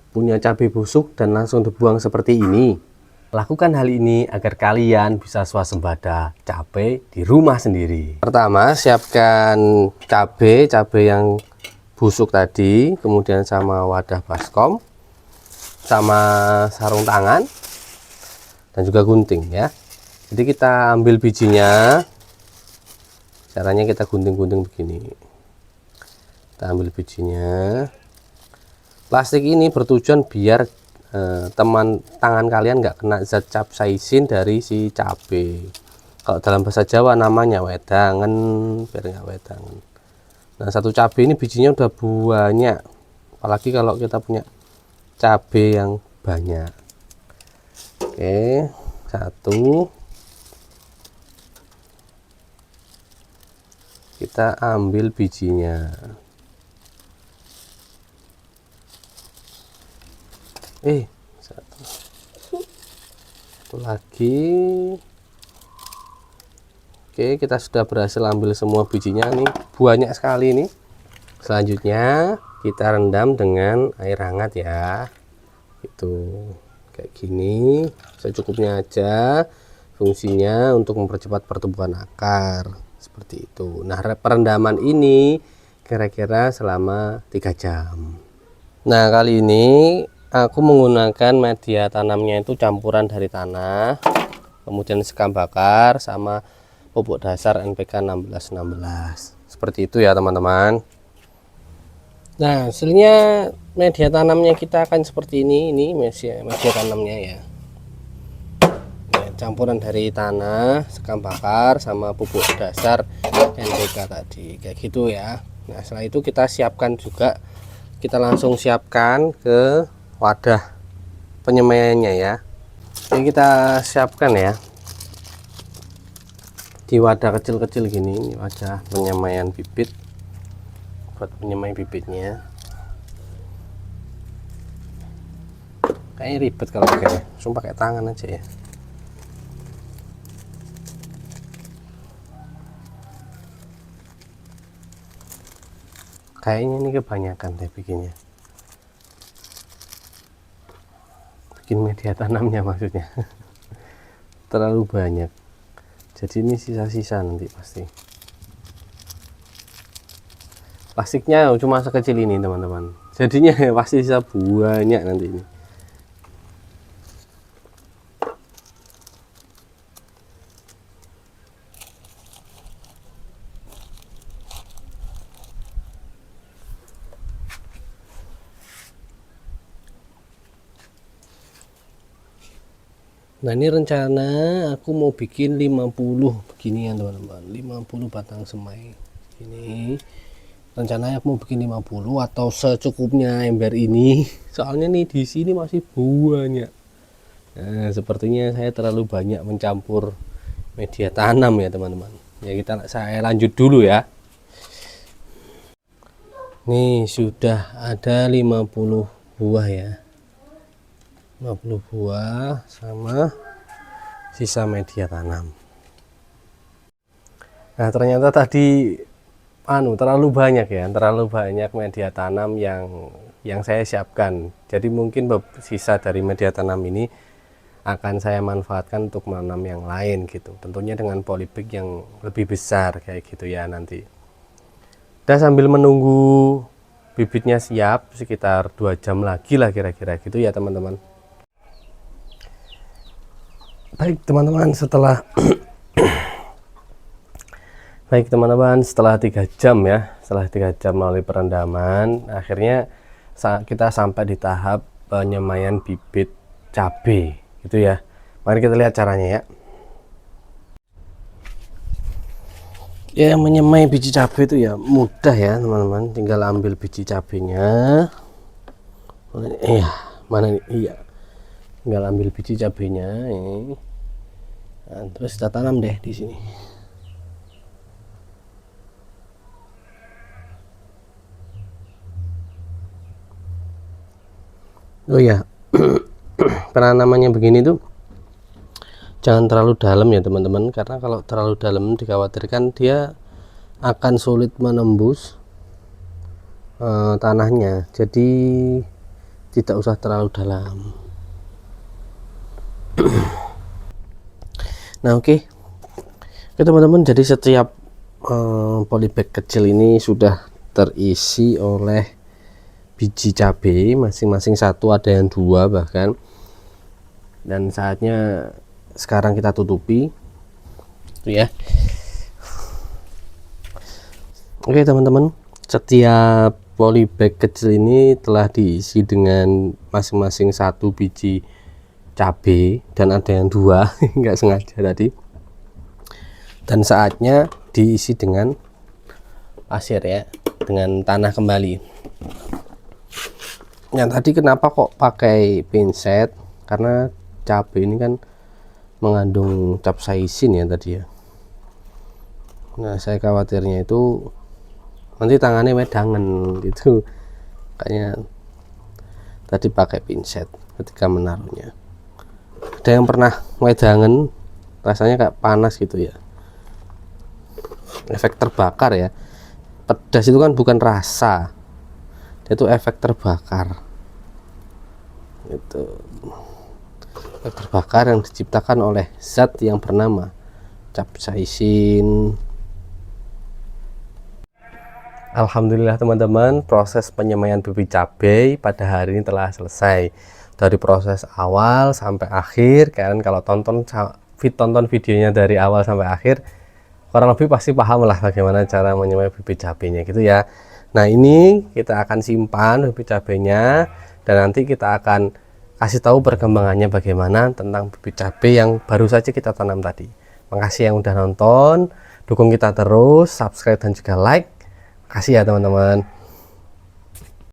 punya cabai busuk dan langsung dibuang seperti ini? Lakukan hal ini agar kalian bisa swasembada cabai di rumah sendiri. Pertama, siapkan cabai yang busuk tadi, kemudian sama wadah baskom, sama sarung tangan, dan juga gunting ya. Jadi kita ambil bijinya, caranya kita gunting-gunting begini. Kita ambil bijinya. Plastik ini bertujuan biar tangan kalian nggak kena zat capsaicin dari si cabai. Kalau dalam bahasa Jawa namanya wedangen, biar nggak wedangen. Nah, satu cabai ini bijinya udah banyak, apalagi kalau kita punya cabai yang banyak. Oke, satu kita ambil bijinya. Satu lagi. Oke, kita sudah berhasil ambil semua bijinya nih, banyak sekali nih. Selanjutnya kita rendam dengan air hangat ya, itu kayak gini, secukupnya aja. Fungsinya untuk mempercepat pertumbuhan akar seperti itu. Nah, perendaman ini kira-kira selama 3 jam. Nah, kali ini aku menggunakan media tanamnya itu campuran dari tanah, kemudian sekam bakar sama pupuk dasar NPK 1616. Seperti itu ya teman-teman. Nah, hasilnya media tanamnya kita akan seperti ini media tanamnya ya. Nah, campuran dari tanah, sekam bakar sama pupuk dasar NPK tadi, kayak gitu ya. Nah, setelah itu kita siapkan juga, kita langsung siapkan ke wadah penyemaiannya ya. Ini kita siapkan ya di wadah kecil-kecil gini. Ini wadah penyemaian bibit, buat penyemai bibitnya. Kayaknya ribet kalau pakai, langsung pakai tangan aja ya. Kayaknya ini kebanyakan deh bikinnya, bikin media tanamnya maksudnya. Terlalu banyak, jadi ini sisa-sisa nanti pasti. Plastiknya cuma sekecil ini teman-teman, jadinya pasti sisa banyak nanti ini. Nah, ini rencana aku mau bikin 50 begini ya teman-teman, 50 batang semai ini. Rencananya aku mau bikin 50 atau secukupnya ember ini, soalnya nih di sini masih banyak. Nah, sepertinya saya terlalu banyak mencampur media tanam ya teman-teman. Ya, saya lanjut dulu ya. Nih sudah ada 50 buah ya, 50 buah sama sisa media tanam. Nah, ternyata tadi terlalu banyak ya, terlalu banyak media tanam yang saya siapkan. Jadi mungkin sisa dari media tanam ini akan saya manfaatkan untuk menanam yang lain gitu, tentunya dengan polybag yang lebih besar kayak gitu ya nanti. Dan sambil menunggu bibitnya siap, sekitar 2 jam lagi lah kira-kira gitu ya teman-teman. Baik teman-teman, setelah setelah 3 jam ya, setelah 3 jam melalui perendaman, akhirnya kita sampai di tahap penyemaian bibit cabai gitu ya. Mari kita lihat caranya ya. Ya, menyemai biji cabai itu ya mudah ya teman-teman, tinggal ambil biji cabainya. Mana nih? Iya, tinggal ambil biji cabainya ini. Nah, terus kita tanam deh di sini. Oh ya, penanamannya begini tuh jangan terlalu dalam ya teman-teman, karena kalau terlalu dalam dikhawatirkan dia akan sulit menembus tanahnya. Jadi tidak usah terlalu dalam. Nah, oke teman-teman, jadi setiap polybag kecil ini sudah terisi oleh biji cabai, masing-masing satu, ada yang dua bahkan. Dan saatnya sekarang kita tutupi ya. Oke teman-teman, setiap polybag kecil ini telah diisi dengan masing-masing satu biji cabai, dan ada yang dua nggak sengaja tadi. Dan saatnya diisi dengan pasir ya, dengan tanah kembali. Yang tadi kenapa kok pakai pinset, karena cabai ini kan mengandung capsaicin ya tadi ya. Nah, saya khawatirnya itu nanti tangannya wedangan gitu, kayaknya tadi pakai pinset ketika menaruhnya. Ada yang pernah wedangan, rasanya kayak panas gitu ya, efek terbakar ya. Pedas itu kan bukan rasa, itu efek terbakar itu, efek terbakar yang diciptakan oleh zat yang bernama capsaicin. Alhamdulillah teman-teman, proses penyemaian bibit cabai pada hari ini telah selesai. Dari proses awal sampai akhir, kalian kalau tonton videonya dari awal sampai akhir, kurang lebih pasti paham lah bagaimana cara menyemai bibit cabainya gitu ya. Nah, ini kita akan simpan bibit cabainya, dan nanti kita akan kasih tahu perkembangannya bagaimana tentang bibit cabai yang baru saja kita tanam tadi. Makasih yang udah nonton, dukung kita terus, subscribe dan juga like. Makasih ya teman-teman.